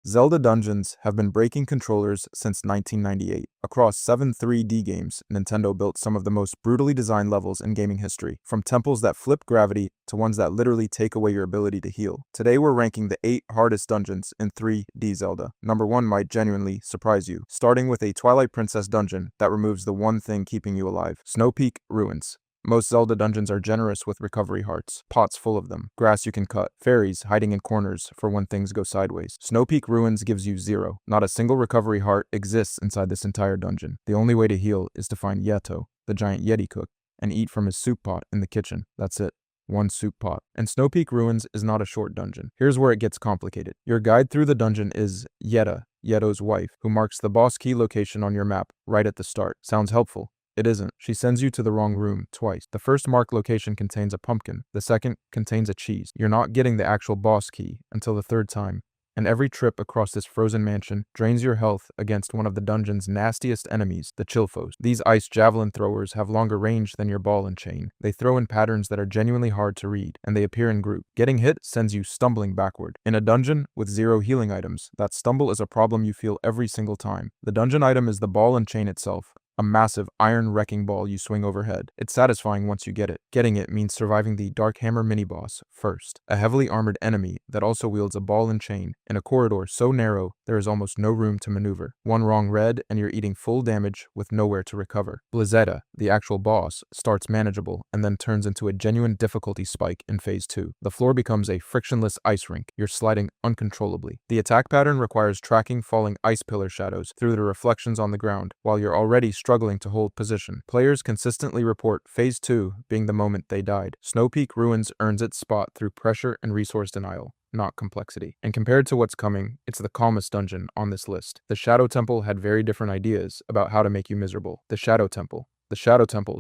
Zelda dungeons have been breaking controllers since 1998. Across 7 3D games, Nintendo built some of the most brutally designed levels in gaming history, from temples that flip gravity to ones that literally take away your ability to heal. Today we're ranking the 8 hardest dungeons in 3D Zelda. Number 1 might genuinely surprise you, starting with a Twilight Princess dungeon that removes the one thing keeping you alive: Snow Peak Ruins. Most Zelda dungeons are generous with recovery hearts, pots full of them, grass you can cut, fairies hiding in corners for when things go sideways. Snow Peak Ruins gives you 0. Not a single recovery heart exists inside this entire dungeon. The only way to heal is to find Yeto, the giant Yeti cook, and eat from his soup pot in the kitchen. That's it. One soup pot. And Snow Peak Ruins is not a short dungeon. Here's where it gets complicated. Your guide through the dungeon is Yetta, Yeto's wife, who marks the boss key location on your map right at the start. Sounds helpful. It isn't. She sends you to the wrong room twice. The first marked location contains a pumpkin. The second contains a cheese. You're not getting the actual boss key until the third time. And every trip across this frozen mansion drains your health against one of the dungeon's nastiest enemies, the Chilfos. These ice javelin throwers have longer range than your ball and chain. They throw in patterns that are genuinely hard to read, and they appear in group. Getting hit sends you stumbling backward. In a dungeon with 0 healing items, that stumble is a problem you feel every single time. The dungeon item is the ball and chain itself. A massive iron wrecking ball you swing overhead. It's satisfying once you get it. Getting it means surviving the Dark Hammer mini-boss first, a heavily armored enemy that also wields a ball and chain in a corridor so narrow there is almost no room to maneuver. One wrong red and you're eating full damage with nowhere to recover. Blizzetta, the actual boss, starts manageable and then turns into a genuine difficulty spike in Phase 2. The floor becomes a frictionless ice rink. You're sliding uncontrollably. The attack pattern requires tracking falling ice pillar shadows through the reflections on the ground while you're already struggling to hold position. Players consistently report Phase 2 being the moment they died. Snow Peak Ruins earns its spot through pressure and resource denial, not complexity. And compared to what's coming, it's the calmest dungeon on this list. The Shadow Temple had very different ideas about how to make you miserable. The Shadow Temple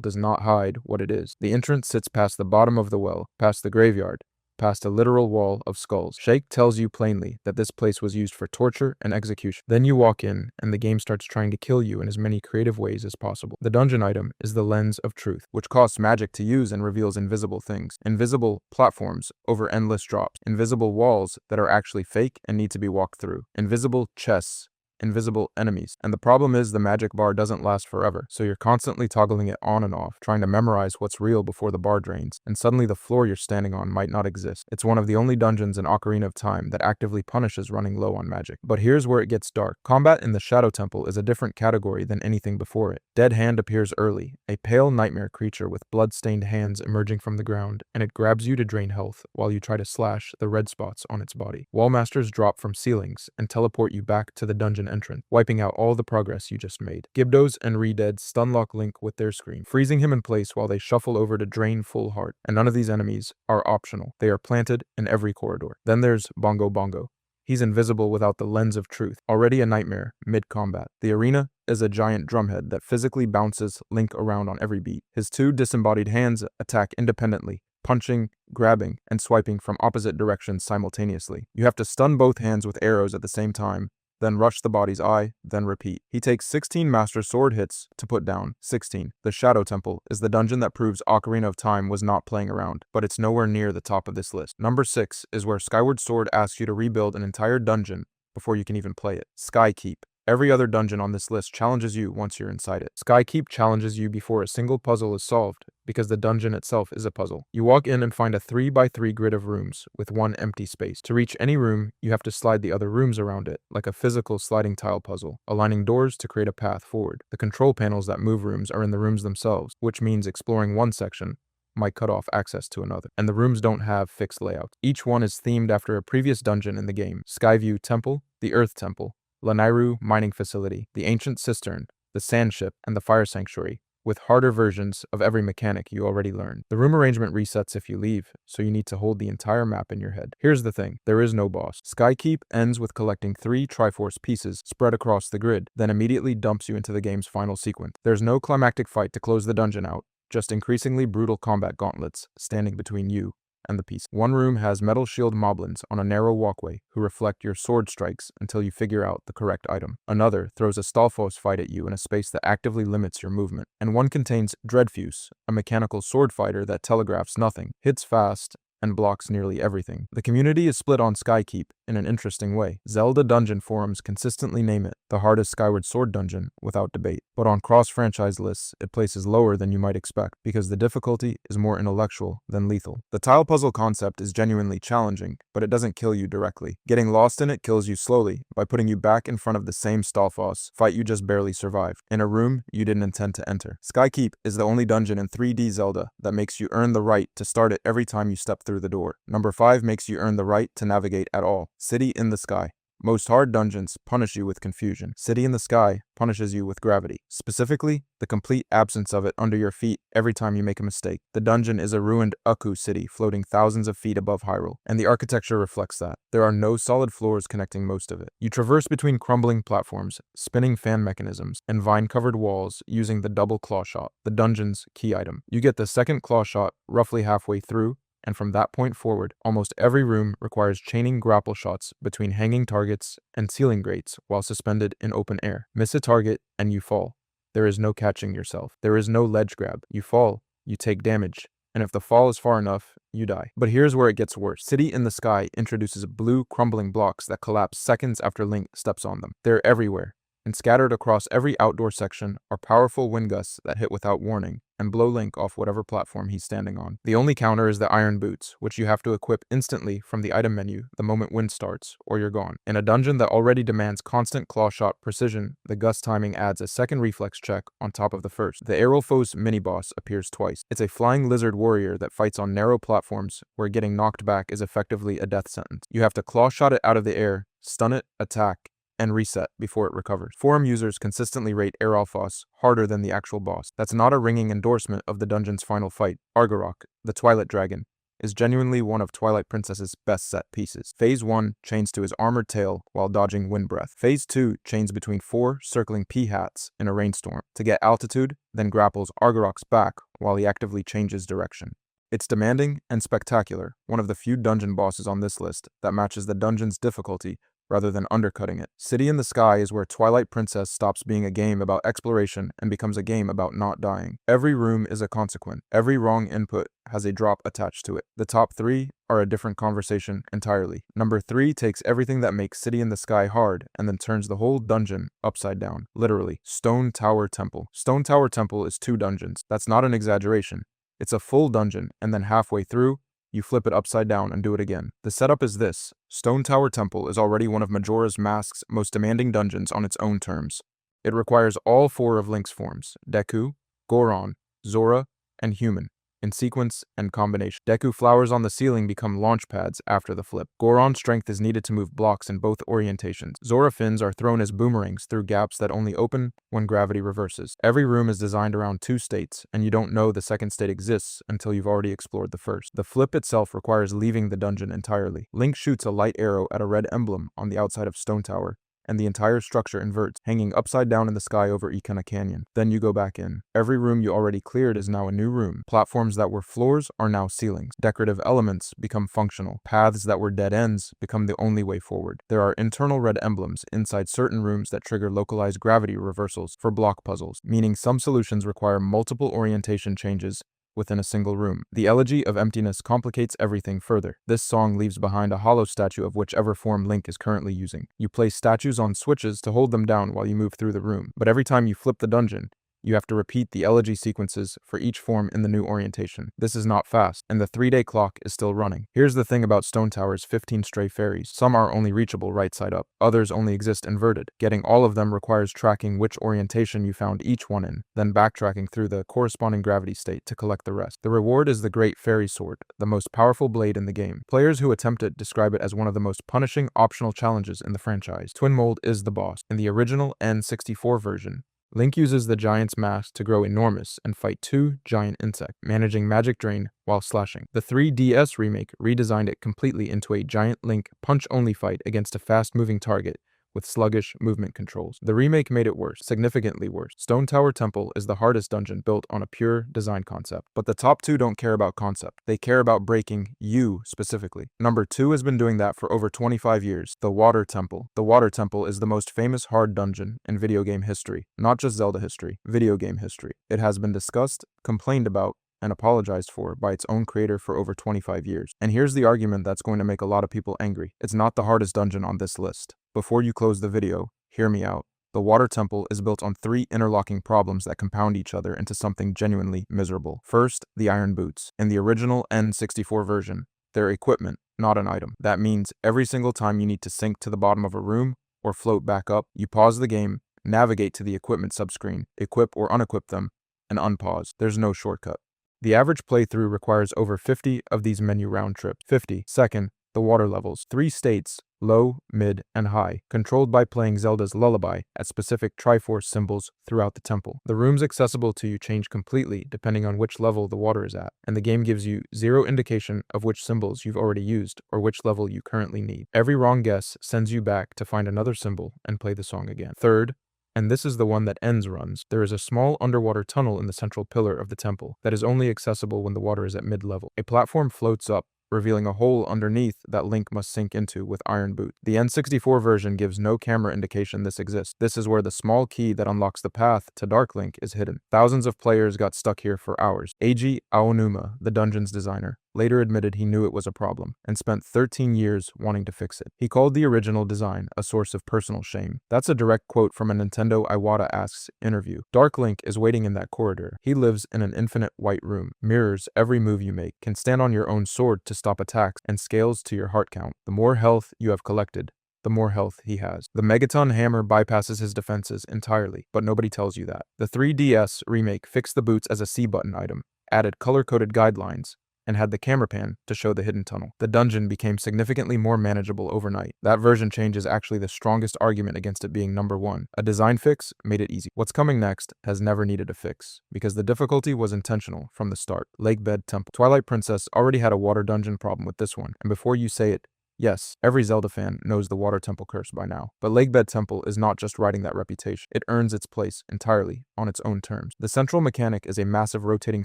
does not hide what it is. The entrance sits past the bottom of the well, past the graveyard, past a literal wall of skulls. Shake tells you plainly that this place was used for torture and execution. Then you walk in, and the game starts trying to kill you in as many creative ways as possible. The dungeon item is the Lens of Truth, which costs magic to use and reveals invisible things. Invisible platforms over endless drops. Invisible walls that are actually fake and need to be walked through. Invisible chests. Invisible enemies. And the problem is the magic bar doesn't last forever, so you're constantly toggling it on and off, trying to memorize what's real before the bar drains, and suddenly the floor you're standing on might not exist. It's one of the only dungeons in Ocarina of Time that actively punishes running low on magic. But here's where it gets dark. Combat in the Shadow Temple is a different category than anything before it. Dead Hand appears early, a pale nightmare creature with blood-stained hands emerging from the ground, and it grabs you to drain health while you try to slash the red spots on its body. Wallmasters drop from ceilings and teleport you back to the dungeon entrance, wiping out all the progress you just made. Gibdos and Redead stunlock Link with their scream, freezing him in place while they shuffle over to drain full heart. And none of these enemies are optional. They are planted in every corridor. Then there's Bongo Bongo. He's invisible without the Lens of Truth, already a nightmare mid-combat. The arena is a giant drumhead that physically bounces Link around on every beat. His 2 disembodied hands attack independently, punching, grabbing, and swiping from opposite directions simultaneously. You have to stun both hands with arrows at the same time, then rush the body's eye, then repeat. He takes 16 Master Sword hits to put down 16. The Shadow Temple is the dungeon that proves Ocarina of Time was not playing around, but it's nowhere near the top of this list. Number 6 is where Skyward Sword asks you to rebuild an entire dungeon before you can even play it. Skykeep. Every other dungeon on this list challenges you once you're inside it. Skykeep challenges you before a single puzzle is solved, because the dungeon itself is a puzzle. You walk in and find a 3x3 grid of rooms with one empty space. To reach any room, you have to slide the other rooms around it, like a physical sliding tile puzzle, aligning doors to create a path forward. The control panels that move rooms are in the rooms themselves, which means exploring one section might cut off access to another. And the rooms don't have fixed layouts. Each one is themed after a previous dungeon in the game. Skyview Temple, the Earth Temple, Lanairu Mining Facility, the Ancient Cistern, the Sand Ship, and the Fire Sanctuary, with harder versions of every mechanic you already learned. The room arrangement resets if you leave, so you need to hold the entire map in your head. Here's the thing, there is no boss. Skykeep ends with collecting 3 Triforce pieces spread across the grid, then immediately dumps you into the game's final sequence. There's no climactic fight to close the dungeon out, just increasingly brutal combat gauntlets standing between you and the piece. One room has metal shield moblins on a narrow walkway who reflect your sword strikes until you figure out the correct item. Another throws a Stalfos fight at you in a space that actively limits your movement. And one contains Dreadfuse, a mechanical sword fighter that telegraphs nothing, hits fast, and blocks nearly everything. The community is split on Skykeep in an interesting way. Zelda dungeon forums consistently name it the hardest Skyward Sword dungeon without debate, but on cross-franchise lists, it places lower than you might expect because the difficulty is more intellectual than lethal. The tile puzzle concept is genuinely challenging, but it doesn't kill you directly. Getting lost in it kills you slowly by putting you back in front of the same Stalfoss fight you just barely survived, in a room you didn't intend to enter. Skykeep is the only dungeon in 3D Zelda that makes you earn the right to start it every time you step through the door. Number 5 makes you earn the right to navigate at all. City in the Sky. Most hard dungeons punish you with confusion. City in the Sky punishes you with gravity. Specifically, the complete absence of it under your feet every time you make a mistake. The dungeon is a ruined Aku city floating thousands of feet above Hyrule, and the architecture reflects that. There are no solid floors connecting most of it. You traverse between crumbling platforms, spinning fan mechanisms, and vine-covered walls using the double claw shot, the dungeon's key item. You get the second claw shot roughly halfway through, and from that point forward, almost every room requires chaining grapple shots between hanging targets and ceiling grates while suspended in open air. Miss a target and you fall. There is no catching yourself. There is no ledge grab. You fall, you take damage, and if the fall is far enough, you die. But here's where it gets worse. City in the Sky introduces blue crumbling blocks that collapse seconds after Link steps on them. They're everywhere, and scattered across every outdoor section are powerful wind gusts that hit without warning and blow Link off whatever platform he's standing on. The only counter is the iron boots, which you have to equip instantly from the item menu the moment wind starts, or you're gone. In a dungeon that already demands constant claw shot precision, the gust timing adds a second reflex check on top of the first. The Aerolphos mini-boss appears twice. It's a flying lizard warrior that fights on narrow platforms where getting knocked back is effectively a death sentence. You have to claw shot it out of the air, stun it, attack, and reset before it recovers. Forum users consistently rate Aerolphos harder than the actual boss. That's not a ringing endorsement of the dungeon's final fight. Argarok, the Twilight Dragon, is genuinely one of Twilight Princess's best set pieces. Phase 1 chains to his armored tail while dodging wind breath. Phase 2 chains between 4 circling pea-hats in a rainstorm to get altitude, then grapples Argarok's back while he actively changes direction. It's demanding and spectacular, one of the few dungeon bosses on this list that matches the dungeon's difficulty rather than undercutting it. City in the Sky is where Twilight Princess stops being a game about exploration and becomes a game about not dying. Every room is a consequence. Every wrong input has a drop attached to it. The top 3 are a different conversation entirely. Number 3 takes everything that makes City in the Sky hard and then turns the whole dungeon upside down. Literally. Stone Tower Temple. Stone Tower Temple is 2 dungeons. That's not an exaggeration. It's a full dungeon, and then halfway through, you flip it upside down and do it again. The setup is this. Stone Tower Temple is already one of Majora's Mask's most demanding dungeons on its own terms. It requires all 4 of Link's forms, Deku, Goron, Zora, and Human, in sequence and combination. Deku flowers on the ceiling become launch pads after the flip. Goron's strength is needed to move blocks in both orientations. Zora fins are thrown as boomerangs through gaps that only open when gravity reverses. Every room is designed around 2 states, and you don't know the second state exists until you've already explored the first. The flip itself requires leaving the dungeon entirely. Link shoots a light arrow at a red emblem on the outside of Stone Tower, and the entire structure inverts, hanging upside down in the sky over Ikana Canyon. Then you go back in. Every room you already cleared is now a new room. Platforms that were floors are now ceilings. Decorative elements become functional. Paths that were dead ends become the only way forward. There are internal red emblems inside certain rooms that trigger localized gravity reversals for block puzzles, meaning some solutions require multiple orientation changes within a single room. The Elegy of Emptiness complicates everything further. This song leaves behind a hollow statue of whichever form Link is currently using. You place statues on switches to hold them down while you move through the room, but every time you flip the dungeon, you have to repeat the elegy sequences for each form in the new orientation. This is not fast, and the 3-day clock is still running. Here's the thing about Stone Tower's 15 stray fairies. Some are only reachable right side up. Others only exist inverted. Getting all of them requires tracking which orientation you found each one in, then backtracking through the corresponding gravity state to collect the rest. The reward is the Great Fairy Sword, the most powerful blade in the game. Players who attempt it describe it as one of the most punishing optional challenges in the franchise. Twin Mold is the boss. In the original N64 version, Link uses the giant's mask to grow enormous and fight 2 giant insects, managing magic drain while slashing. The 3DS remake redesigned it completely into a giant Link punch-only fight against a fast-moving target with sluggish movement controls. The remake made it worse, significantly worse. Stone Tower Temple is the hardest dungeon built on a pure design concept, but the top 2 don't care about concept. They care about breaking you specifically. Number 2 has been doing that for over 25 years, the Water Temple. The Water Temple is the most famous hard dungeon in video game history, not just Zelda history, video game history. It has been discussed, complained about, and apologized for by its own creator for over 25 years. And here's the argument that's going to make a lot of people angry. It's not the hardest dungeon on this list. Before you close the video, hear me out. The water temple is built on 3 interlocking problems that compound each other into something genuinely miserable. First, the iron boots. In the original N64 version, they're equipment, not an item. That means every single time you need to sink to the bottom of a room or float back up, you pause the game, navigate to the equipment subscreen, equip or unequip them, and unpause. There's no shortcut. The average playthrough requires over 50 of these menu round trips. 50. Second, the water levels. 3 states, low, mid, and high, controlled by playing Zelda's Lullaby at specific Triforce symbols throughout the temple. The rooms accessible to you change completely depending on which level the water is at, and the game gives you 0 indication of which symbols you've already used or which level you currently need. Every wrong guess sends you back to find another symbol and play the song again. Third, and this is the one that ends runs, there is a small underwater tunnel in the central pillar of the temple that is only accessible when the water is at mid-level. A platform floats up, revealing a hole underneath that Link must sink into with iron boots. The N64 version gives no camera indication this exists. This is where the small key that unlocks the path to Dark Link is hidden. Thousands of players got stuck here for hours. Eiji Aonuma, the dungeon's designer, later admitted he knew it was a problem and spent 13 years wanting to fix it. He called the original design a source of personal shame. That's a direct quote from a Nintendo Iwata Asks interview. Dark Link is waiting in that corridor. He lives in an infinite white room, mirrors every move you make, can stand on your own sword to stop attacks, and scales to your heart count. The more health you have collected, the more health he has. The Megaton hammer bypasses his defenses entirely, but nobody tells you that. The 3DS remake fixed the boots as a C button item, added color-coded guidelines, and had the camera pan to show the hidden tunnel. The dungeon became significantly more manageable overnight. That version change is actually the strongest argument against it being number 1. A design fix made it easy. What's coming next has never needed a fix, because the difficulty was intentional from the start. Lakebed Temple. Twilight Princess already had a water dungeon problem with this one, and before you say it, yes, every Zelda fan knows the Water Temple curse by now, but Lakebed Temple is not just riding that reputation. It earns its place entirely on its own terms. The central mechanic is a massive rotating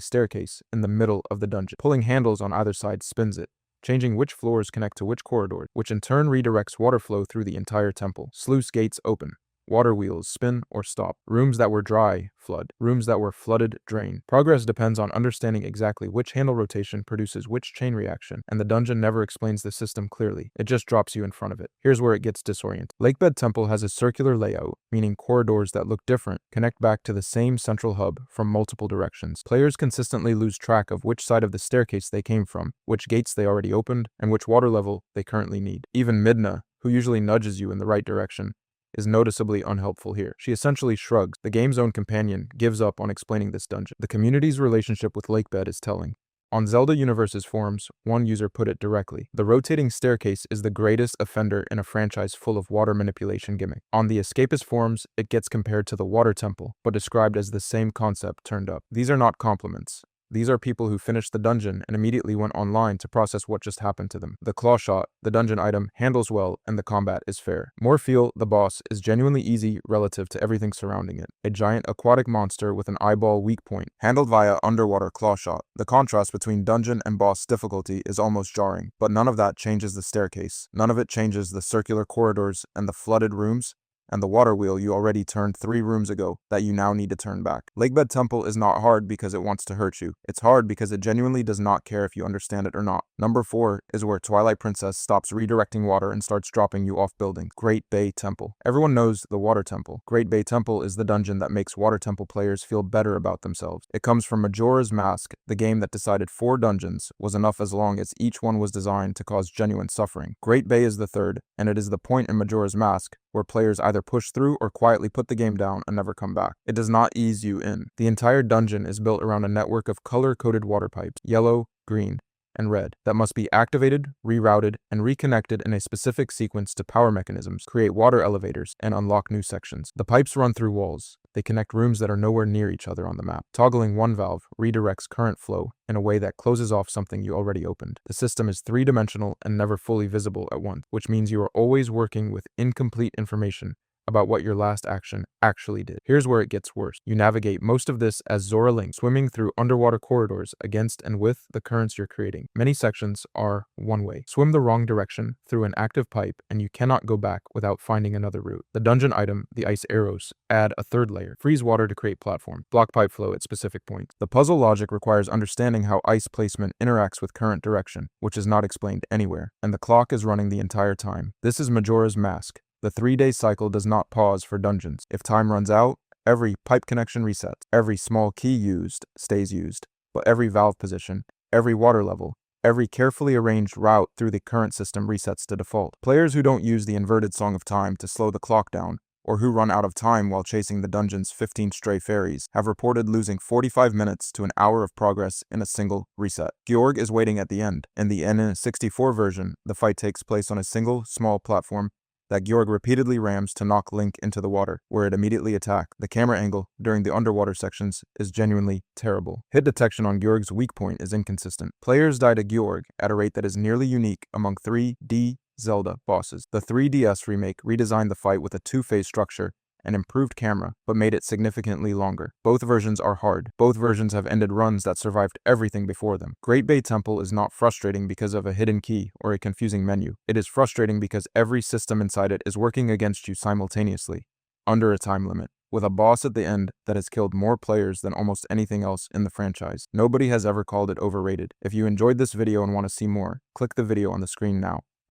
staircase in the middle of the dungeon. Pulling handles on either side spins it, changing which floors connect to which corridors, which in turn redirects water flow through the entire temple. Sluice gates open. Water wheels spin or stop. Rooms that were dry flood. Rooms that were flooded drain. Progress depends on understanding exactly which handle rotation produces which chain reaction, and the dungeon never explains the system clearly. It just drops you in front of it. Here's where it gets disoriented. Lakebed Temple has a circular layout, meaning corridors that look different connect back to the same central hub from multiple directions. Players consistently lose track of which side of the staircase they came from, which gates they already opened, and which water level they currently need. Even Midna, who usually nudges you in the right direction, is noticeably unhelpful here. She essentially shrugs. The game's own companion gives up on explaining this dungeon. The community's relationship with Lakebed is telling. On Zelda Universe's forums, one user put it directly: the rotating staircase is the greatest offender in a franchise full of water manipulation gimmick. On the Escapist forums, it gets compared to the Water Temple, but described as the same concept turned up. These are not compliments. These are people who finished the dungeon and immediately went online to process what just happened to them. The claw shot, the dungeon item, handles well, and the combat is fair. Morpheal, the boss, is genuinely easy relative to everything surrounding it. A giant aquatic monster with an eyeball weak point, handled via underwater claw shot. The contrast between dungeon and boss difficulty is almost jarring, but none of that changes the staircase. None of it changes the circular corridors and the flooded rooms, and the water wheel you already turned 3 rooms ago that you now need to turn back. Lakebed Temple is not hard because it wants to hurt you. It's hard because it genuinely does not care if you understand it or not. Number 4 is where Twilight Princess stops redirecting water and starts dropping you off buildings. Great Bay Temple. Everyone knows the Water Temple. Great Bay Temple is the dungeon that makes Water Temple players feel better about themselves. It comes from Majora's Mask, the game that decided 4 dungeons was enough as long as each one was designed to cause genuine suffering. Great Bay is the 3rd, and it is the point in Majora's Mask where players either push through or quietly put the game down and never come back. It does not ease you in. The entire dungeon is built around a network of color-coded water pipes, yellow, green, and red, that must be activated, rerouted, and reconnected in a specific sequence to power mechanisms, create water elevators, and unlock new sections. The pipes run through walls. They connect rooms that are nowhere near each other on the map. Toggling one valve redirects current flow in a way that closes off something you already opened. The system is 3-dimensional and never fully visible at once, which means you are always working with incomplete information about what your last action actually did. Here's where it gets worse. You navigate most of this as Zora Link, swimming through underwater corridors against and with the currents you're creating. Many sections are one-way. Swim the wrong direction through an active pipe and you cannot go back without finding another route. The dungeon item, the ice arrows, add a third layer. Freeze water to create platform. Block pipe flow at specific points. The puzzle logic requires understanding how ice placement interacts with current direction, which is not explained anywhere, and the clock is running the entire time. This is Majora's Mask. The 3-day cycle does not pause for dungeons. If time runs out, every pipe connection resets. Every small key used stays used, but every valve position, every water level, every carefully arranged route through the current system resets to default. Players who don't use the inverted Song of Time to slow the clock down, or who run out of time while chasing the dungeon's 15 stray fairies, have reported losing 45 minutes to an hour of progress in a single reset. Georg is waiting at the end. In the N64 version, the fight takes place on a single, small platform that Georg repeatedly rams to knock Link into the water, where it immediately attacks. The camera angle during the underwater sections is genuinely terrible. Hit detection on Georg's weak point is inconsistent. Players die to Georg at a rate that is nearly unique among 3D Zelda bosses. The 3DS remake redesigned the fight with a two-phase structure and improved camera, but made it significantly longer. Both versions are hard. Both versions have ended runs that survived everything before them. Great Bay Temple is not frustrating because of a hidden key or a confusing menu. It is frustrating because every system inside it is working against you simultaneously, under a time limit, with a boss at the end that has killed more players than almost anything else in the franchise. Nobody has ever called it overrated. If you enjoyed this video and want to see more, click the video on the screen now.